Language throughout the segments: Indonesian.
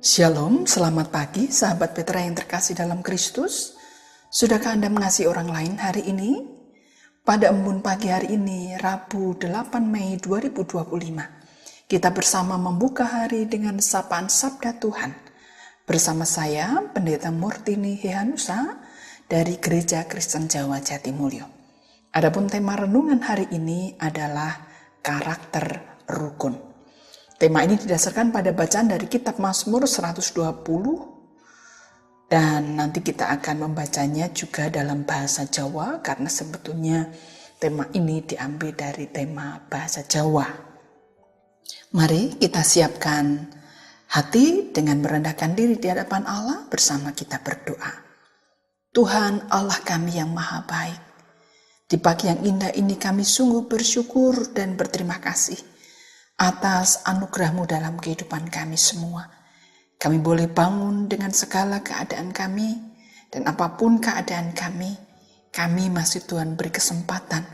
Shalom, selamat pagi sahabat Petra yang terkasih dalam Kristus. Sudahkah Anda mengasihi orang lain hari ini? Pada embun pagi hari ini, Rabu 8 Mei 2025, kita bersama membuka hari dengan sapaan Sabda Tuhan. Bersama saya, Pendeta Murtini Hehanusa dari Gereja Kristen Jawa Jatimulyo. Adapun tema renungan hari ini adalah karakter rukun. Tema ini didasarkan pada bacaan dari kitab Mazmur 120 dan nanti kita akan membacanya juga dalam bahasa Jawa karena sebetulnya tema ini diambil dari tema bahasa Jawa. Mari kita siapkan hati dengan merendahkan diri di hadapan Allah bersama kita berdoa. Tuhan Allah kami yang maha baik, di pagi yang indah ini kami sungguh bersyukur dan berterima kasih atas anugerah-Mu dalam kehidupan kami semua. Kami boleh bangun dengan segala keadaan kami, dan apapun keadaan kami masih Tuhan beri kesempatan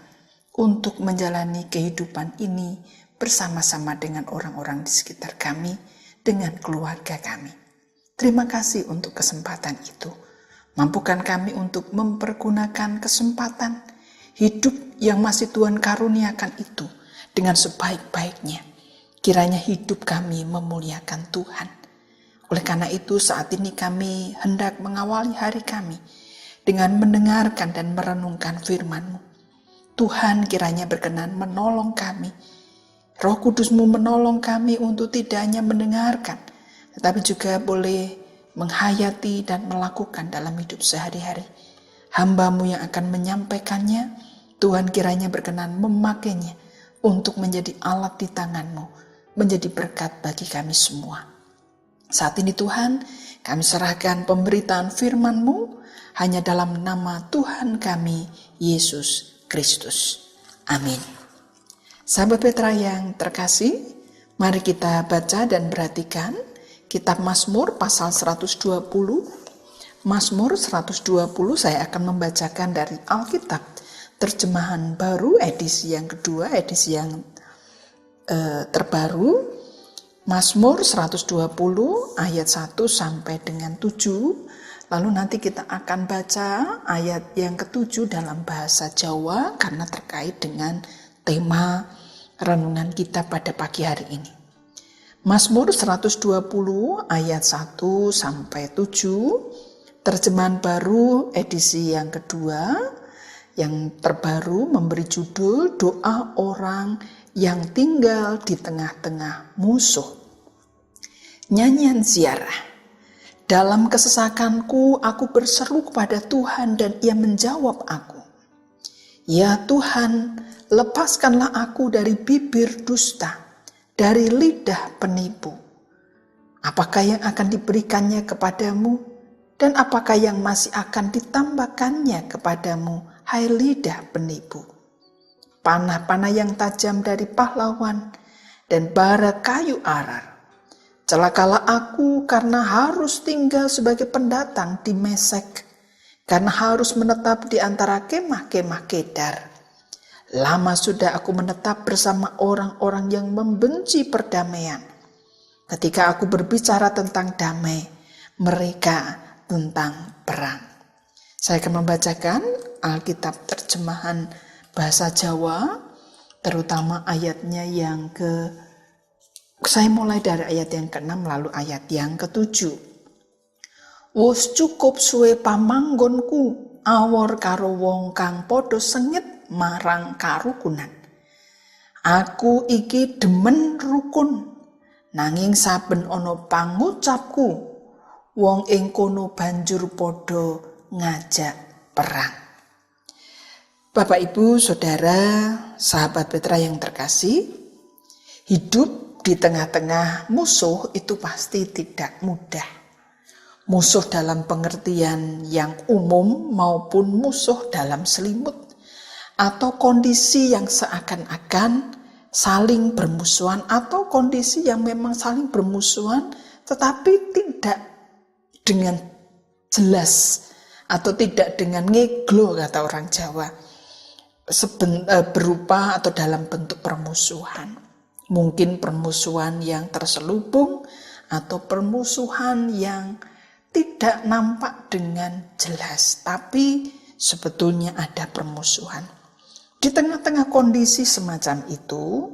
untuk menjalani kehidupan ini bersama-sama dengan orang-orang di sekitar kami, dengan keluarga kami. Terima kasih untuk kesempatan itu. Mampukan kami untuk mempergunakan kesempatan hidup yang masih Tuhan karuniakan itu dengan sebaik-baiknya. Kiranya hidup kami memuliakan Tuhan. Oleh karena itu saat ini kami hendak mengawali hari kami dengan mendengarkan dan merenungkan firman-Mu. Tuhan kiranya berkenan menolong kami. Roh Kudus-Mu menolong kami untuk tidak hanya mendengarkan, tetapi juga boleh menghayati dan melakukan dalam hidup sehari-hari. Hamba-Mu yang akan menyampaikannya, Tuhan kiranya berkenan memakainya untuk menjadi alat di tangan-Mu, menjadi berkat bagi kami semua. Saat ini Tuhan, kami serahkan pemberitaan firman-Mu hanya dalam nama Tuhan kami, Yesus Kristus. Amin. Sahabat Petra yang terkasih, mari kita baca dan perhatikan kitab Mazmur pasal 120. Mazmur 120 saya akan membacakan dari Alkitab terjemahan baru edisi yang kedua, edisi yang terbaru. Mazmur 120 ayat 1 sampai dengan 7. Lalu nanti kita akan baca ayat yang ke-7 dalam bahasa Jawa karena terkait dengan tema renungan kita pada pagi hari ini. Mazmur 120 ayat 1 sampai 7, terjemahan baru edisi yang kedua, yang terbaru memberi judul Doa Orang yang tinggal di tengah-tengah musuh. Nyanyian ziarah. Dalam kesesakanku aku berseru kepada Tuhan dan Ia menjawab aku. Ya Tuhan, lepaskanlah aku dari bibir dusta, dari lidah penipu. Apakah yang akan diberikannya kepadamu dan apakah yang masih akan ditambahkannya kepadamu, hai lidah penipu? Panah-panah yang tajam dari pahlawan dan bara kayu arar. Celakalah aku karena harus tinggal sebagai pendatang di Mesek, karena harus menetap di antara kemah-kemah Kedar. Lama sudah aku menetap bersama orang-orang yang membenci perdamaian. Ketika aku berbicara tentang damai, mereka tentang perang. Saya akan membacakan Alkitab terjemahan bahasa Jawa, terutama ayatnya yang saya mulai dari ayat yang ke-6 lalu ayat yang ke-7. Wus cukup suwe pamanggonku, awor karo wong kang podo sengit marang karukunan. Aku iki demen rukun, nanging saben ana pangucapku, wong ing kono banjur podo ngajak perang. Bapak, Ibu, Saudara, sahabat Petra yang terkasih, hidup di tengah-tengah musuh itu pasti tidak mudah. Musuh dalam pengertian yang umum maupun musuh dalam selimut, atau kondisi yang seakan-akan saling bermusuhan, atau kondisi yang memang saling bermusuhan tetapi tidak dengan jelas atau tidak dengan ngeglo kata orang Jawa. Berupa atau dalam bentuk permusuhan. Mungkin permusuhan yang terselubung atau permusuhan yang tidak nampak dengan jelas, tapi sebetulnya ada permusuhan. Di tengah-tengah kondisi semacam itu,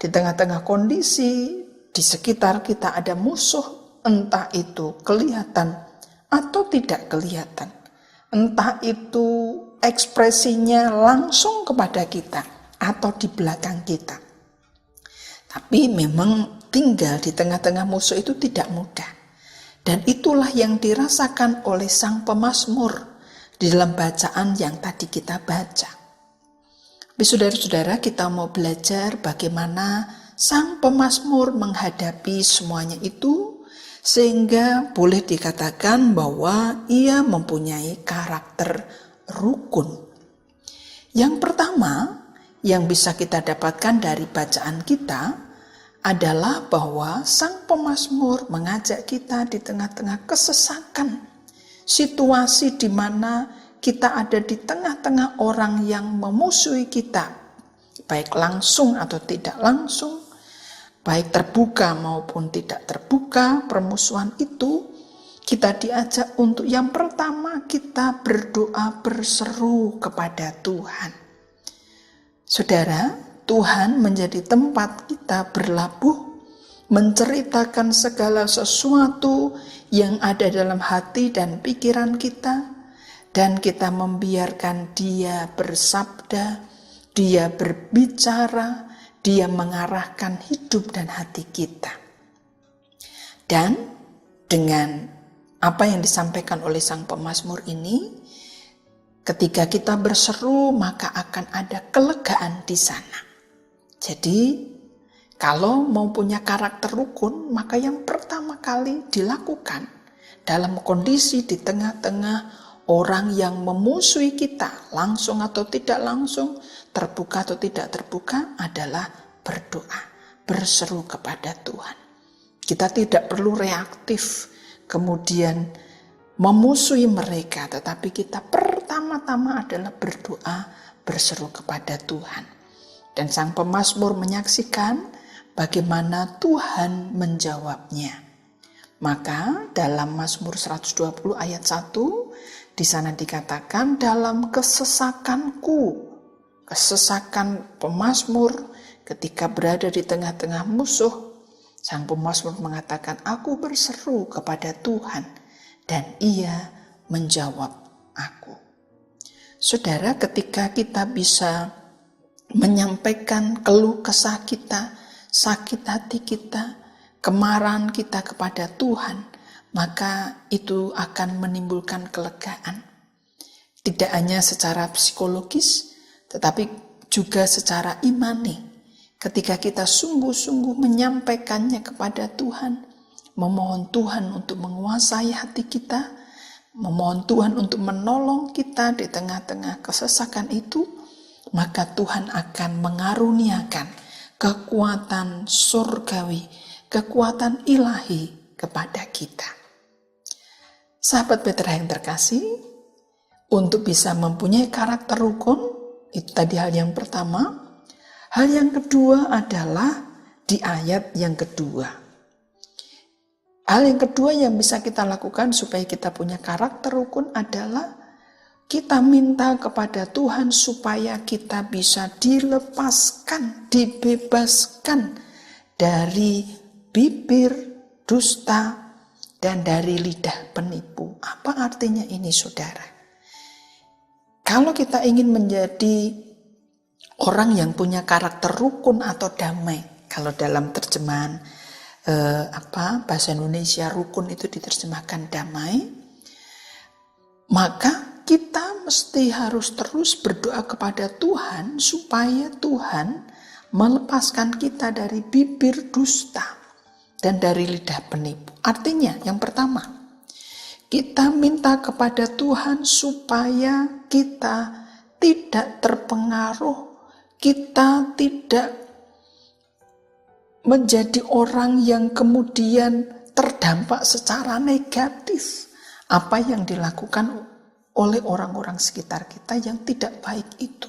di tengah-tengah kondisi di sekitar kita ada musuh, entah itu kelihatan atau tidak kelihatan, entah itu ekspresinya langsung kepada kita atau di belakang kita. Tapi memang tinggal di tengah-tengah musuh itu tidak mudah. Dan itulah yang dirasakan oleh sang pemazmur di dalam bacaan yang tadi kita baca. Tapi saudara-saudara, kita mau belajar bagaimana sang pemazmur menghadapi semuanya itu, sehingga boleh dikatakan bahwa ia mempunyai karakter rukun. Yang pertama yang bisa kita dapatkan dari bacaan kita adalah bahwa sang pemazmur mengajak kita di tengah-tengah kesesakan, situasi di mana kita ada di tengah-tengah orang yang memusuhi kita, baik langsung atau tidak langsung, baik terbuka maupun tidak terbuka. Permusuhan itu kita diajak untuk yang pertama kita berdoa berseru kepada Tuhan. Saudara, Tuhan menjadi tempat kita berlabuh, menceritakan segala sesuatu yang ada dalam hati dan pikiran kita, dan kita membiarkan Dia bersabda, Dia berbicara, Dia mengarahkan hidup dan hati kita. Dan dengan apa yang disampaikan oleh sang pemazmur ini, ketika kita berseru maka akan ada kelegaan di sana. Jadi, kalau mau punya karakter rukun, maka yang pertama kali dilakukan dalam kondisi di tengah-tengah orang yang memusuhi kita, langsung atau tidak langsung, terbuka atau tidak terbuka, adalah berdoa, berseru kepada Tuhan. Kita tidak perlu reaktif, kemudian memusuhi mereka, tetapi kita pertama-tama adalah berdoa, berseru kepada Tuhan. Dan sang pemazmur menyaksikan bagaimana Tuhan menjawabnya. Maka dalam Mazmur 120 ayat 1, di sana dikatakan, dalam kesesakanku, kesesakan pemazmur ketika berada di tengah-tengah musuh, sang pemazmur mengatakan, aku berseru kepada Tuhan dan Ia menjawab aku. Saudara, ketika kita bisa menyampaikan keluh kesah kita, sakit hati kita, kemarahan kita kepada Tuhan, maka itu akan menimbulkan kelegaan. Tidak hanya secara psikologis, tetapi juga secara imani. Ketika kita sungguh-sungguh menyampaikannya kepada Tuhan, memohon Tuhan untuk menguasai hati kita, memohon Tuhan untuk menolong kita di tengah-tengah kesesakan itu, maka Tuhan akan mengaruniakan kekuatan surgawi, kekuatan ilahi kepada kita. Sahabat Petra yang terkasih, untuk bisa mempunyai karakter rukun, itu tadi hal yang pertama. Hal yang kedua adalah di ayat yang kedua. Hal yang kedua yang bisa kita lakukan supaya kita punya karakter rukun adalah kita minta kepada Tuhan supaya kita bisa dilepaskan, dibebaskan dari bibir dusta dan dari lidah penipu. Apa artinya ini, saudara? Kalau kita ingin menjadi orang yang punya karakter rukun atau damai, kalau dalam terjemahan bahasa Indonesia rukun itu diterjemahkan damai, maka kita mesti harus terus berdoa kepada Tuhan supaya Tuhan melepaskan kita dari bibir dusta dan dari lidah penipu. Artinya yang pertama, kita minta kepada Tuhan supaya kita tidak terpengaruh, kita tidak menjadi orang yang kemudian terdampak secara negatif apa yang dilakukan oleh orang-orang sekitar kita yang tidak baik itu.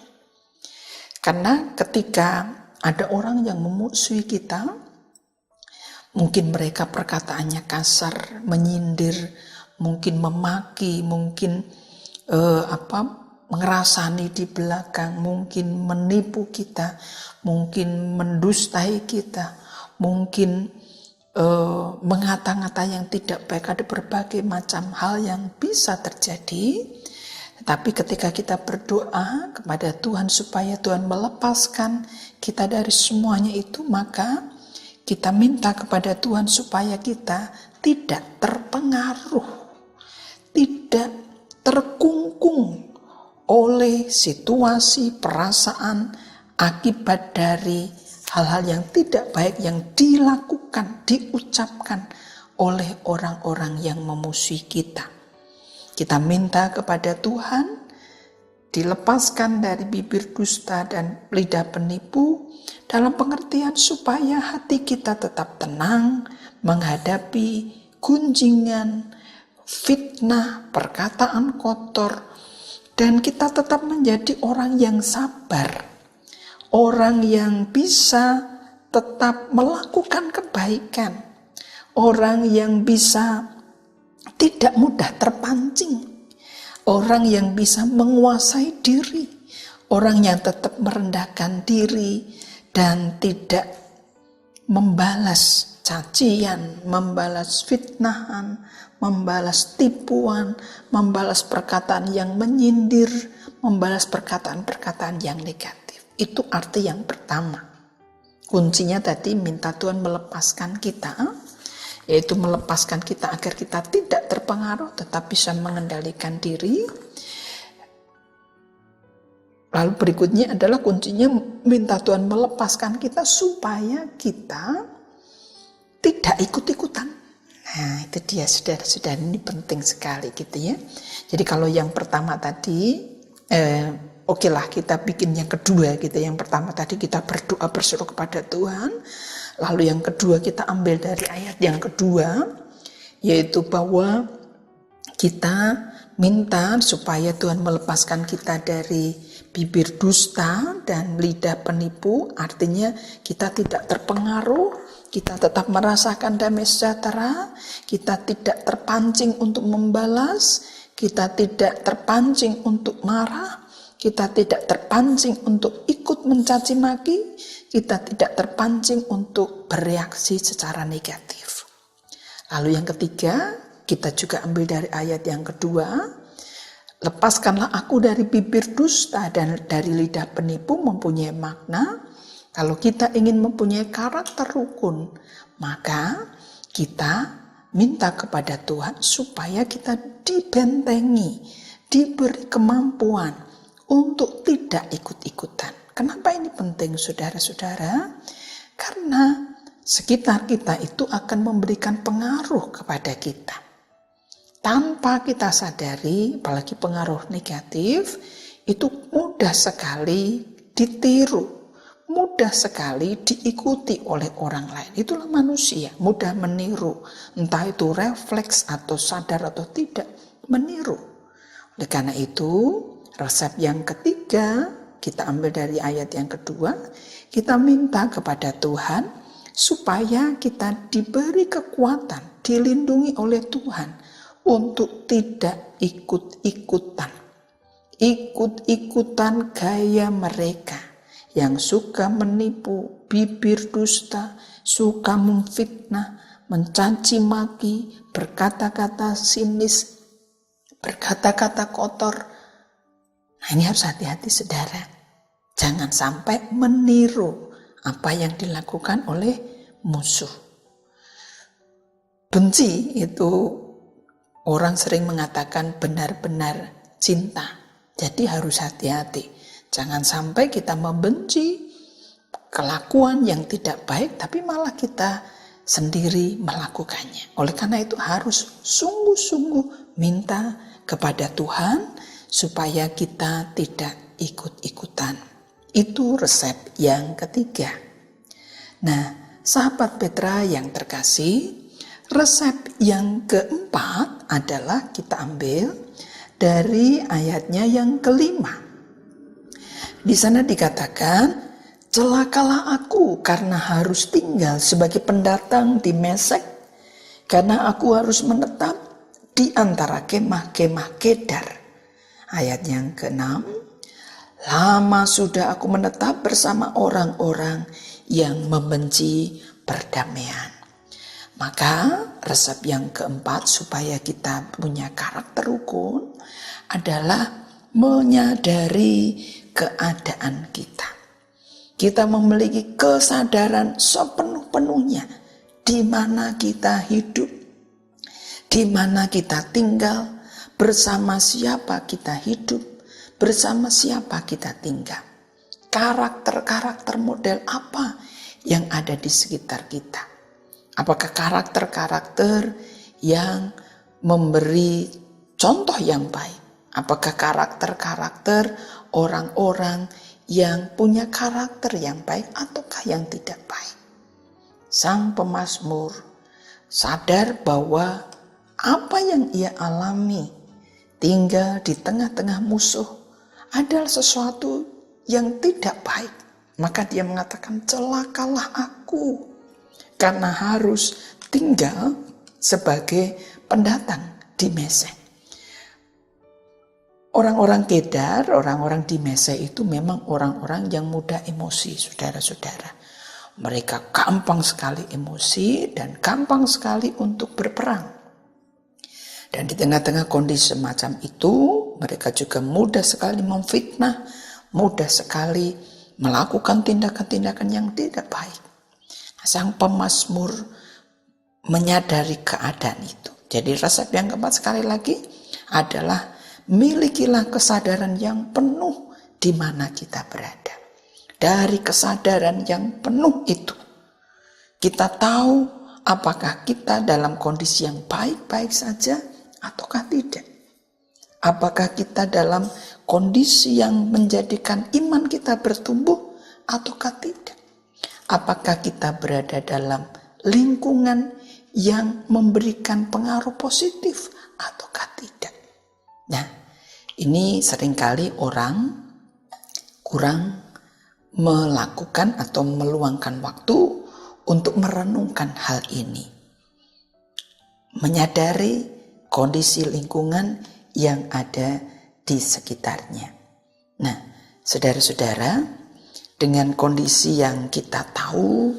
Karena ketika ada orang yang memusuhi kita, Mungkin mereka perkataannya kasar, menyindir, mungkin memaki, mungkin mengerasani di belakang, mungkin menipu kita, mungkin mendustai kita, mungkin mengata-ngata yang tidak baik. Ada berbagai macam hal yang bisa terjadi. Tapi ketika kita berdoa kepada Tuhan supaya Tuhan melepaskan kita dari semuanya itu, maka kita minta kepada Tuhan supaya kita tidak terpengaruh, tidak terkungkung oleh situasi, perasaan, akibat dari hal-hal yang tidak baik yang dilakukan, diucapkan oleh orang-orang yang memusuhi kita. Kita minta kepada Tuhan dilepaskan dari bibir dusta dan lidah penipu, dalam pengertian supaya hati kita tetap tenang menghadapi gunjingan, fitnah, perkataan kotor, dan kita tetap menjadi orang yang sabar, orang yang bisa tetap melakukan kebaikan, orang yang bisa tidak mudah terpancing, orang yang bisa menguasai diri, orang yang tetap merendahkan diri dan tidak membalas cacian, membalas fitnahan, membalas tipuan, membalas perkataan yang menyindir, membalas perkataan-perkataan yang negatif. Itu arti yang pertama. Kuncinya tadi minta Tuhan melepaskan kita, yaitu melepaskan kita agar kita tidak terpengaruh tetap bisa mengendalikan diri. Lalu berikutnya adalah kuncinya minta Tuhan melepaskan kita supaya kita tidak ikut-ikutan. Nah itu dia saudara-saudara, ini penting sekali gitu ya. Jadi kalau yang pertama tadi, oke lah kita bikin yang kedua gitu. Yang pertama tadi kita berdoa berseru kepada Tuhan. Lalu yang kedua kita ambil dari ayat yang kedua, yaitu bahwa kita minta supaya Tuhan melepaskan kita dari bibir dusta dan lidah penipu. Artinya kita tidak terpengaruh, kita tetap merasakan damai sejahtera, kita tidak terpancing untuk membalas, kita tidak terpancing untuk marah, kita tidak terpancing untuk ikut mencaci maki, kita tidak terpancing untuk bereaksi secara negatif. Lalu yang ketiga, kita juga ambil dari ayat yang kedua, lepaskanlah aku dari bibir dusta dan dari lidah penipu, mempunyai makna. Kalau kita ingin mempunyai karakter rukun, maka kita minta kepada Tuhan supaya kita dibentengi, diberi kemampuan untuk tidak ikut-ikutan. Kenapa ini penting saudara-saudara? Karena sekitar kita itu akan memberikan pengaruh kepada kita. Tanpa kita sadari, apalagi pengaruh negatif, itu mudah sekali ditiru, mudah sekali diikuti oleh orang lain. Itulah manusia, mudah meniru, entah itu refleks atau sadar atau tidak, meniru. Oleh karena itu, resep yang ketiga, kita ambil dari ayat yang kedua, kita minta kepada Tuhan supaya kita diberi kekuatan, dilindungi oleh Tuhan, untuk tidak ikut-ikutan gaya mereka yang suka menipu, bibir dusta, suka memfitnah, mencaci maki, berkata-kata sinis, berkata-kata kotor. Nah ini harus hati-hati saudara, jangan sampai meniru apa yang dilakukan oleh musuh. Benci itu orang sering mengatakan benar-benar cinta. Jadi harus hati-hati. Jangan sampai kita membenci kelakuan yang tidak baik, tapi malah kita sendiri melakukannya. Oleh karena itu harus sungguh-sungguh minta kepada Tuhan supaya kita tidak ikut-ikutan. Itu resep yang ketiga. Nah, sahabat Petra yang terkasih, resep yang keempat adalah kita ambil dari ayatnya yang kelima. Di sana dikatakan, Celakalah aku karena harus tinggal sebagai pendatang di Mesek, karena aku harus menetap di antara kemah-kemah Kedar. Ayat yang ke-6, lama sudah aku menetap bersama orang-orang yang membenci perdamaian. Maka resep yang keempat supaya kita punya karakter rukun adalah menyadari keadaan kita. Kita memiliki kesadaran sepenuh-penuhnya di mana kita hidup, di mana kita tinggal, bersama siapa kita hidup, bersama siapa kita tinggal. Karakter-karakter model apa yang ada di sekitar kita? Apakah karakter-karakter yang memberi contoh yang baik? Apakah karakter-karakter orang-orang yang punya karakter yang baik ataukah yang tidak baik? Sang pemazmur sadar bahwa apa yang ia alami tinggal di tengah-tengah musuh adalah sesuatu yang tidak baik. Maka dia mengatakan, celakalah aku karena harus tinggal sebagai pendatang di Mesek. Orang-orang Kedar, orang-orang di Mesek itu memang orang-orang yang mudah emosi, saudara-saudara. Mereka gampang sekali emosi dan gampang sekali untuk berperang. Dan di tengah-tengah kondisi semacam itu, mereka juga mudah sekali memfitnah, mudah sekali melakukan tindakan-tindakan yang tidak baik. Sang pemazmur menyadari keadaan itu. Jadi resep yang keempat sekali lagi adalah milikilah kesadaran yang penuh di mana kita berada. Dari kesadaran yang penuh itu, kita tahu apakah kita dalam kondisi yang baik-baik saja ataukah tidak. Apakah kita dalam kondisi yang menjadikan iman kita bertumbuh ataukah tidak. Apakah kita berada dalam lingkungan yang memberikan pengaruh positif ataukah tidak. Nah, ini seringkali orang kurang melakukan atau meluangkan waktu untuk merenungkan hal ini. Menyadari kondisi lingkungan yang ada di sekitarnya. Nah, saudara-saudara, dengan kondisi yang kita tahu,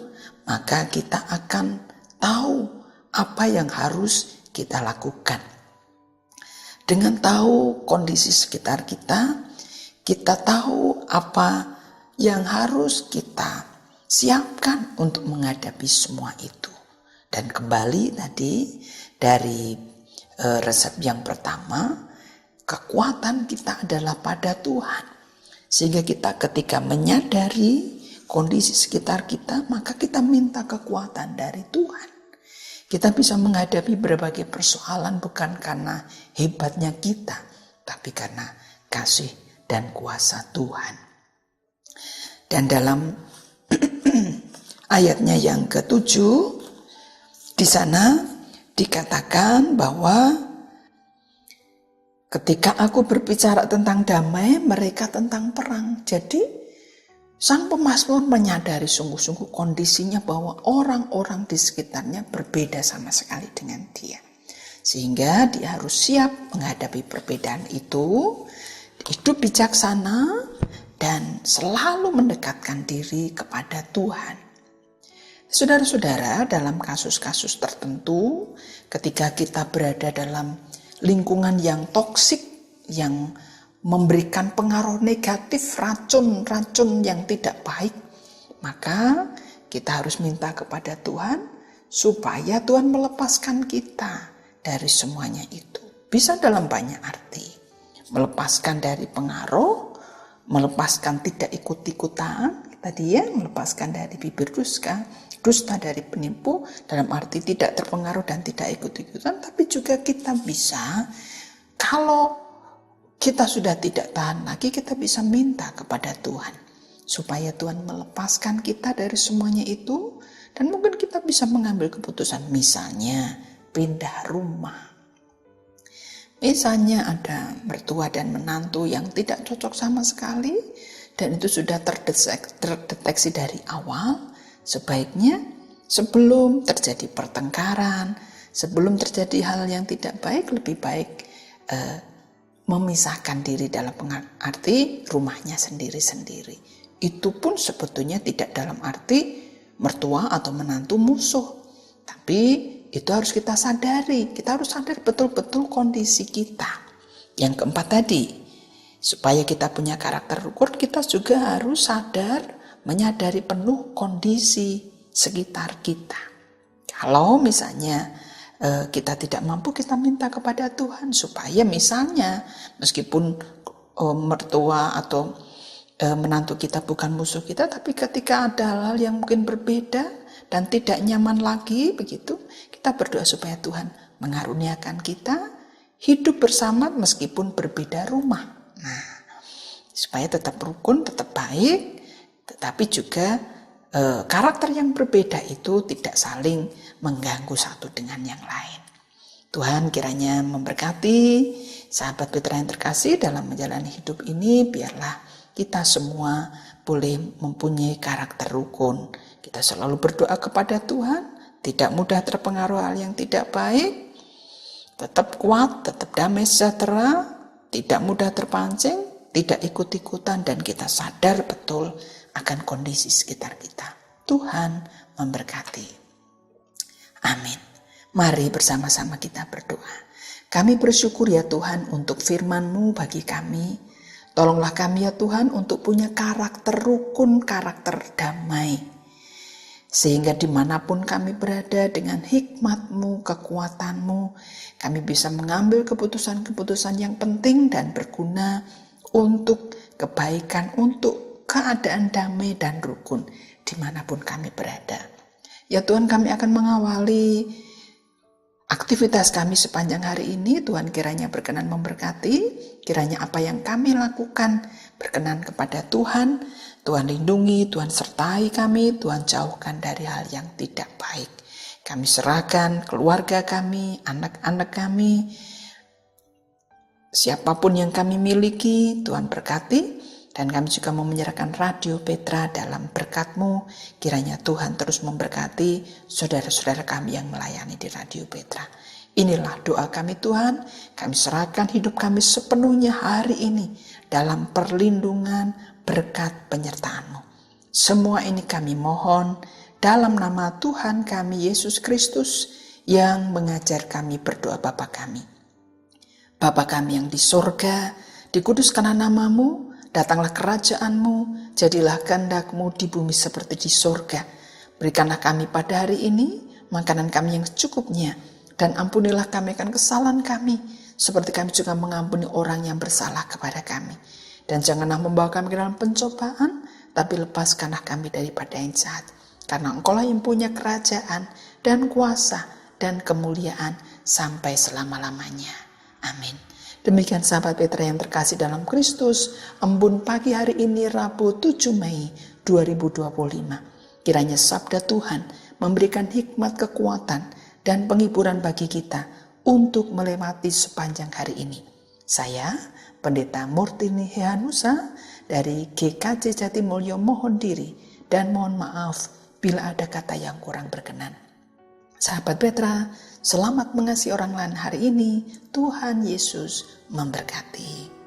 maka kita akan tahu apa yang harus kita lakukan. Dengan tahu kondisi sekitar kita, kita tahu apa yang harus kita siapkan untuk menghadapi semua itu. Dan kembali tadi dari resep yang pertama, kekuatan kita adalah pada Tuhan. Sehingga kita ketika menyadari kondisi sekitar kita, maka kita minta kekuatan dari Tuhan. Kita bisa menghadapi berbagai persoalan bukan karena hebatnya kita, tapi karena kasih dan kuasa Tuhan. Dan dalam ayatnya yang ke-7, di sana dikatakan bahwa ketika aku berbicara tentang damai, mereka tentang perang. Jadi sang pemazmur menyadari sungguh-sungguh kondisinya bahwa orang-orang di sekitarnya berbeda sama sekali dengan dia. Sehingga dia harus siap menghadapi perbedaan itu, hidup bijaksana, dan selalu mendekatkan diri kepada Tuhan. Saudara-saudara, dalam kasus-kasus tertentu, ketika kita berada dalam lingkungan yang toksik, yang memberikan pengaruh negatif, racun-racun yang tidak baik, maka kita harus minta kepada Tuhan supaya Tuhan melepaskan kita dari semuanya itu. Bisa dalam banyak arti. Melepaskan dari pengaruh, melepaskan tidak ikut-ikutan, tadi ya, melepaskan dari bibir dusta dari penipu, dalam arti tidak terpengaruh dan tidak ikut-ikutan, tapi juga kita bisa, kalau kita sudah tidak tahan lagi, kita bisa minta kepada Tuhan supaya Tuhan melepaskan kita dari semuanya itu, dan mungkin kita bisa mengambil keputusan, misalnya pindah rumah. Misalnya ada mertua dan menantu yang tidak cocok sama sekali, dan itu sudah terdeteksi dari awal, sebaiknya sebelum terjadi pertengkaran, sebelum terjadi hal yang tidak baik, lebih baik memisahkan diri dalam arti rumahnya sendiri-sendiri. Itu pun sebetulnya tidak dalam arti mertua atau menantu musuh. Tapi itu harus kita sadari. Kita harus sadar betul-betul kondisi kita. Yang keempat tadi, supaya kita punya karakter rukun, kita juga harus sadar, menyadari penuh kondisi sekitar kita. Kalau misalnya kita tidak mampu, kita minta kepada Tuhan supaya misalnya meskipun mertua atau menantu kita bukan musuh kita, tapi ketika ada hal yang mungkin berbeda dan tidak nyaman lagi begitu, kita berdoa supaya Tuhan mengaruniakan kita hidup bersama meskipun berbeda rumah. Nah, supaya tetap rukun, tetap baik, tetapi juga karakter yang berbeda itu tidak saling mengganggu satu dengan yang lain. Tuhan kiranya memberkati sahabat Petra yang terkasih dalam menjalani hidup ini. Biarlah kita semua boleh mempunyai karakter rukun. Kita selalu berdoa kepada Tuhan, tidak mudah terpengaruh hal yang tidak baik, tetap kuat, tetap damai sejahtera, tidak mudah terpancing, tidak ikut-ikutan, dan kita sadar betul akan kondisi sekitar kita. Tuhan memberkati. Amin. Mari bersama-sama kita berdoa. Kami bersyukur ya Tuhan untuk firman-Mu bagi kami. Tolonglah kami ya Tuhan untuk punya karakter rukun, karakter damai. Sehingga dimanapun kami berada dengan hikmat-Mu, kekuatan-Mu, kami bisa mengambil keputusan-keputusan yang penting dan berguna untuk kebaikan, untuk keadaan damai dan rukun dimanapun kami berada. Ya Tuhan, kami akan mengawali aktivitas kami sepanjang hari ini. Tuhan kiranya berkenan memberkati, kiranya apa yang kami lakukan berkenan kepada Tuhan. Tuhan lindungi, Tuhan sertai kami, Tuhan jauhkan dari hal yang tidak baik. Kami serahkan keluarga kami, anak-anak kami, siapapun yang kami miliki, Tuhan berkati. Dan kami juga mau menyerahkan Radio Petra dalam berkat-Mu. Kiranya Tuhan terus memberkati saudara-saudara kami yang melayani di Radio Petra. Inilah doa kami Tuhan. Kami serahkan hidup kami sepenuhnya hari ini dalam perlindungan berkat penyertaan-Mu. Semua ini kami mohon dalam nama Tuhan kami Yesus Kristus yang mengajar kami berdoa Bapa kami. Bapa kami yang di sorga, dikuduskanlah nama-Mu. Datanglah kerajaan-Mu, jadilah kehendak-Mu di bumi seperti di sorga. Berikanlah kami pada hari ini makanan kami yang secukupnya, dan ampunilah kami akan kesalahan kami, seperti kami juga mengampuni orang yang bersalah kepada kami. Dan janganlah membawa kami ke dalam pencobaan, tapi lepaskanlah kami daripada yang jahat. Karena Engkau-lah yang punya kerajaan dan kuasa dan kemuliaan sampai selama-lamanya. Amin. Demikian sahabat Petra yang terkasih dalam Kristus, embun pagi hari ini Rabu 7 Mei 2025. Kiranya sabda Tuhan memberikan hikmat, kekuatan, dan penghiburan bagi kita untuk melewati sepanjang hari ini. Saya, Pendeta Murtini Hehanusa dari GKJ Jatimulyo mohon diri dan mohon maaf bila ada kata yang kurang berkenan. Sahabat Petra, selamat mengasihi orang lain hari ini. Tuhan Yesus memberkati.